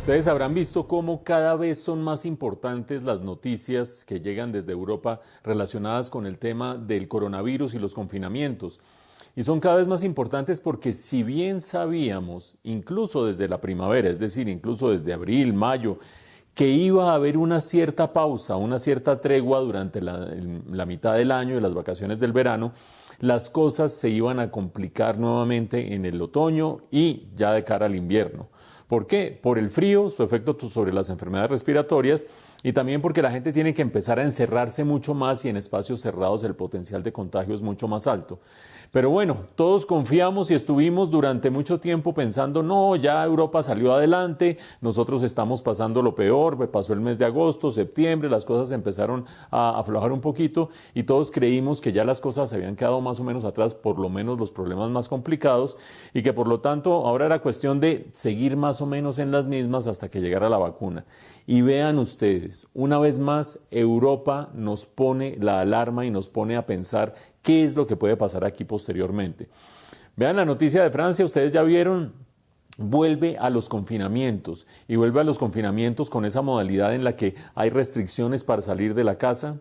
Ustedes habrán visto cómo cada vez son más importantes las noticias que llegan desde Europa relacionadas con el tema del coronavirus y los confinamientos. Y son cada vez más importantes porque si bien sabíamos, incluso desde la primavera, es decir, incluso desde abril, mayo, que iba a haber una cierta pausa, una cierta tregua durante la mitad del año y las vacaciones del verano, las cosas se iban a complicar nuevamente en el otoño y ya de cara al invierno. ¿Por qué? Por el frío, su efecto sobre las enfermedades respiratorias y también porque la gente tiene que empezar a encerrarse mucho más y en espacios cerrados el potencial de contagio es mucho más alto. Pero bueno, todos confiamos y estuvimos durante mucho tiempo pensando, no, ya Europa salió adelante, nosotros estamos pasando lo peor, pasó el mes de agosto, septiembre, las cosas empezaron a aflojar un poquito y todos creímos que ya las cosas se habían quedado más o menos atrás, por lo menos los problemas más complicados, y que por lo tanto ahora era cuestión de seguir más o menos en las mismas hasta que llegara la vacuna. Y vean ustedes, una vez más, Europa nos pone la alarma y nos pone a pensar qué es lo que puede pasar aquí posteriormente. Vean la noticia de Francia, ustedes ya vieron, vuelve a los confinamientos y vuelve a los confinamientos con esa modalidad en la que hay restricciones para salir de la casa,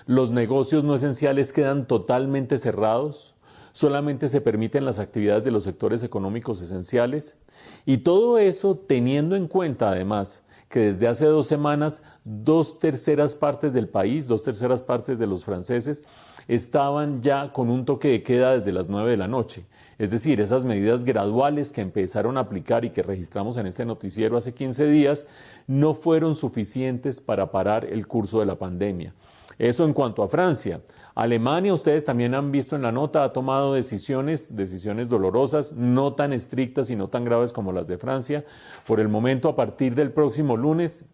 los negocios no esenciales quedan totalmente cerrados, solamente se permiten las actividades de los sectores económicos esenciales y todo eso teniendo en cuenta además que desde hace 2 semanas 2/3 partes del país, 2/3 partes de los franceses estaban ya con un toque de queda desde las 9 de la noche. Es decir, esas medidas graduales que empezaron a aplicar y que registramos en este noticiero hace 15 días no fueron suficientes para parar el curso de la pandemia. Eso en cuanto a Francia. Alemania, ustedes también han visto en la nota, ha tomado decisiones dolorosas, no tan estrictas y no tan graves como las de Francia. Por el momento, a partir del próximo lunes,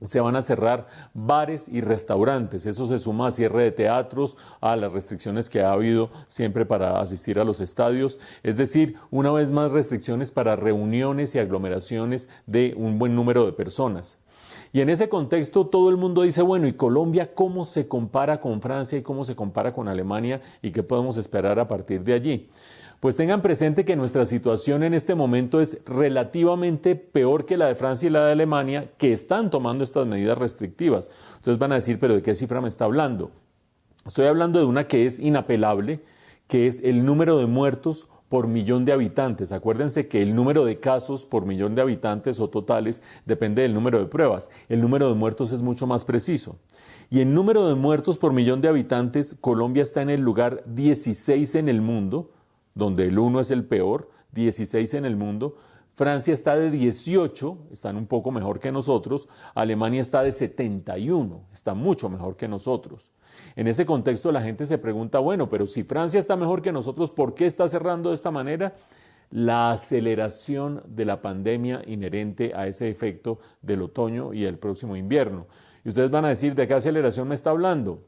se van a cerrar bares y restaurantes. Eso se suma a cierre de teatros, a las restricciones que ha habido siempre para asistir a los estadios. Es decir, una vez más restricciones para reuniones y aglomeraciones de un buen número de personas. Y en ese contexto todo el mundo dice, bueno, ¿y Colombia cómo se compara con Francia y cómo se compara con Alemania y qué podemos esperar a partir de allí? Pues tengan presente que nuestra situación en este momento es relativamente peor que la de Francia y la de Alemania, que están tomando estas medidas restrictivas. Ustedes van a decir, ¿pero de qué cifra me está hablando? Estoy hablando de una que es inapelable, que es el número de muertos por millón de habitantes. Acuérdense que el número de casos por millón de habitantes o totales depende del número de pruebas. El número de muertos es mucho más preciso. Y en número de muertos por millón de habitantes, Colombia está en el lugar 16 en el mundo, donde el 1 es el peor, 16 en el mundo. Francia está de 18, están un poco mejor que nosotros. Alemania está de 71, está mucho mejor que nosotros. En ese contexto la gente se pregunta, bueno, pero si Francia está mejor que nosotros, ¿por qué está cerrando de esta manera? La aceleración de la pandemia inherente a ese efecto del otoño y el próximo invierno. Y ustedes van a decir, ¿de qué aceleración me está hablando?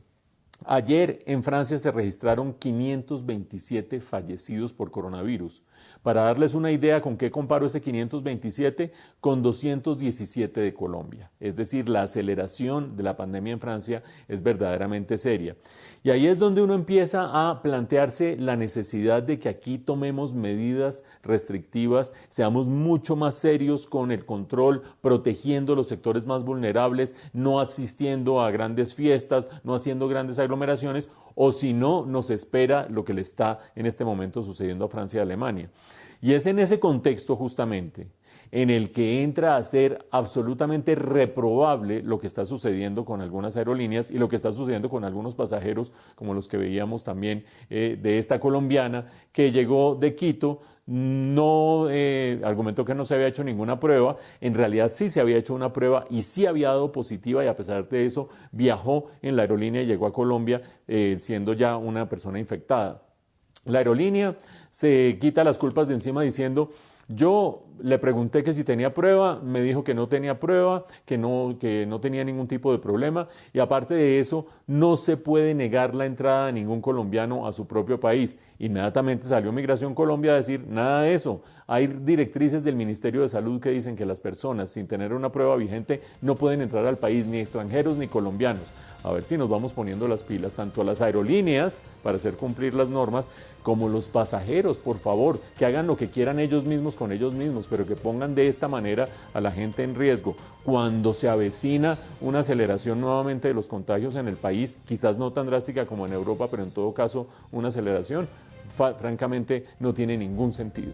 Ayer en Francia se registraron 527 fallecidos por coronavirus. Para darles una idea con qué comparo ese 527, con 217 de Colombia. Es decir, la aceleración de la pandemia en Francia es verdaderamente seria. Y ahí es donde uno empieza a plantearse la necesidad de que aquí tomemos medidas restrictivas, seamos mucho más serios con el control, protegiendo los sectores más vulnerables, no asistiendo a grandes fiestas, no haciendo grandes aglomeraciones, o si no, nos espera lo que le está en este momento sucediendo a Francia y Alemania. Y es en ese contexto justamente en el que entra a ser absolutamente reprobable lo que está sucediendo con algunas aerolíneas y lo que está sucediendo con algunos pasajeros, como los que veíamos también de esta colombiana que llegó de Quito, no argumentó que no se había hecho ninguna prueba, en realidad sí se había hecho una prueba y sí había dado positiva y a pesar de eso viajó en la aerolínea y llegó a Colombia siendo ya una persona infectada. La aerolínea se quita las culpas de encima diciendo, yo le pregunté que si tenía prueba, me dijo que no tenía prueba, que no tenía ningún tipo de problema y aparte de eso no se puede negar la entrada de ningún colombiano a su propio país. Inmediatamente salió Migración Colombia a decir nada de eso. Hay directrices del Ministerio de Salud que dicen que las personas sin tener una prueba vigente no pueden entrar al país, ni extranjeros ni colombianos. A ver si nos vamos poniendo las pilas tanto a las aerolíneas para hacer cumplir las normas como los pasajeros, por favor, que hagan lo que quieran ellos mismos con ellos mismos. menos, pero que pongan de esta manera a la gente en riesgo, cuando se avecina una aceleración nuevamente de los contagios en el país, quizás no tan drástica como en Europa, pero en todo caso una aceleración, francamente no tiene ningún sentido.